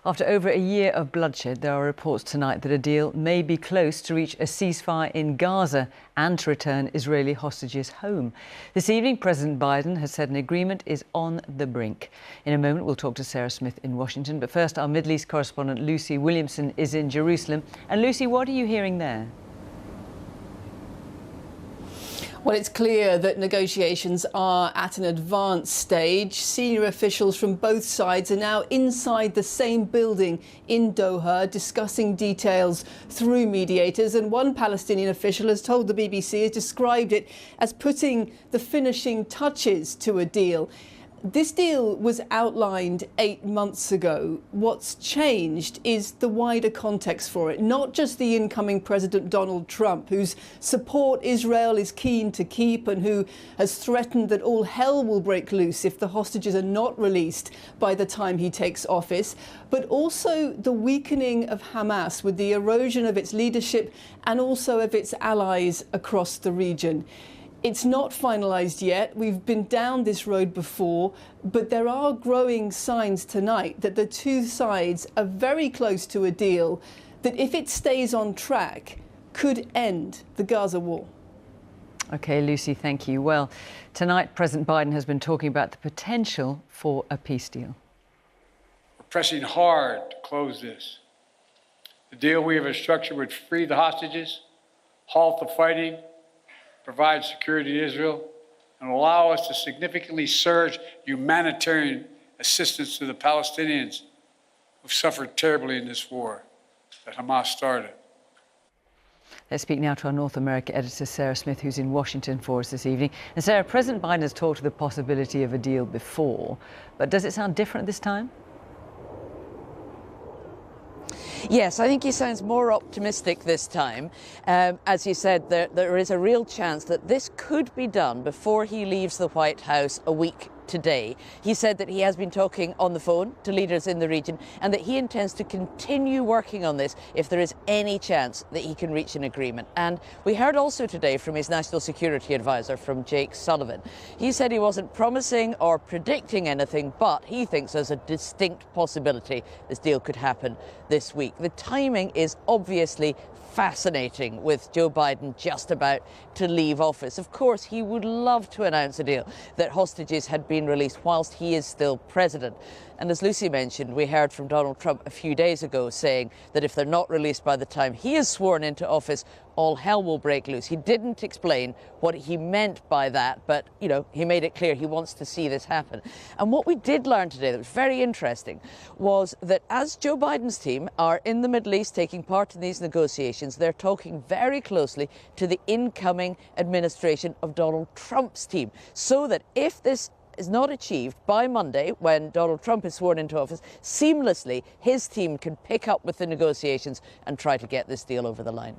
After over a year of bloodshed, there are reports tonight that a deal may be close to reach a ceasefire in Gaza and to return Israeli hostages home. This evening, President Biden has said an agreement is on the brink. In a moment, we'll talk to Sarah Smith in Washington. But first, our Middle East correspondent Lucy Williamson is in Jerusalem. And Lucy, what are you hearing there? Well, it's clear that negotiations are at an advanced stage. Senior officials from both sides are now inside the same building in Doha discussing details through mediators. And one Palestinian official has told the BBC, has described it as putting the finishing touches to a deal. This deal was outlined 8 months ago. What's changed is the wider context for it, not just the incoming President Donald Trump, whose support Israel is keen to keep and who has threatened that all hell will break loose if the hostages are not released by the time he takes office, but also the weakening of Hamas with the erosion of its leadership and also of its allies across the region. It's not finalised yet. We've been down this road before, but there are growing signs tonight that the two sides are very close to a deal that, if it stays on track, could end the Gaza war. OK, Lucy, thank you. Well, tonight, President Biden has been talking about the potential for a peace deal. We're pressing hard to close this. The deal we have structured would free the hostages, halt the fighting, provide security to Israel, and allow us to significantly surge humanitarian assistance to the Palestinians who've suffered terribly in this war that Hamas started. Let's speak now to our North America editor, Sarah Smith, who's in Washington for us this evening. And Sarah, President Biden has talked of the possibility of a deal before, but does it sound different this time? Yes, I think he sounds more optimistic this time. As you said, there is a real chance that this could be done before he leaves the White House a week today. He said that he has been talking on the phone to leaders in the region and that he intends to continue working on this if there is any chance that he can reach an agreement. And we heard also today from his national security advisor, from Jake Sullivan. He said he wasn't promising or predicting anything, but he thinks there's a distinct possibility this deal could happen this week. The timing is obviously fascinating, with Joe Biden just about to leave office. Of course, he would love to announce a deal that hostages had been released whilst he is still president. And as Lucy mentioned, we heard from Donald Trump a few days ago saying that if they're not released by the time he is sworn into office, all hell will break loose. He didn't explain what he meant by that, but, he made it clear he wants to see this happen. And what we did learn today that was very interesting was that as Joe Biden's team are in the Middle East taking part in these negotiations, they're talking very closely to the incoming administration of Donald Trump's team, so that if this is not achieved by Monday, when Donald Trump is sworn into office, seamlessly his team can pick up with the negotiations and try to get this deal over the line.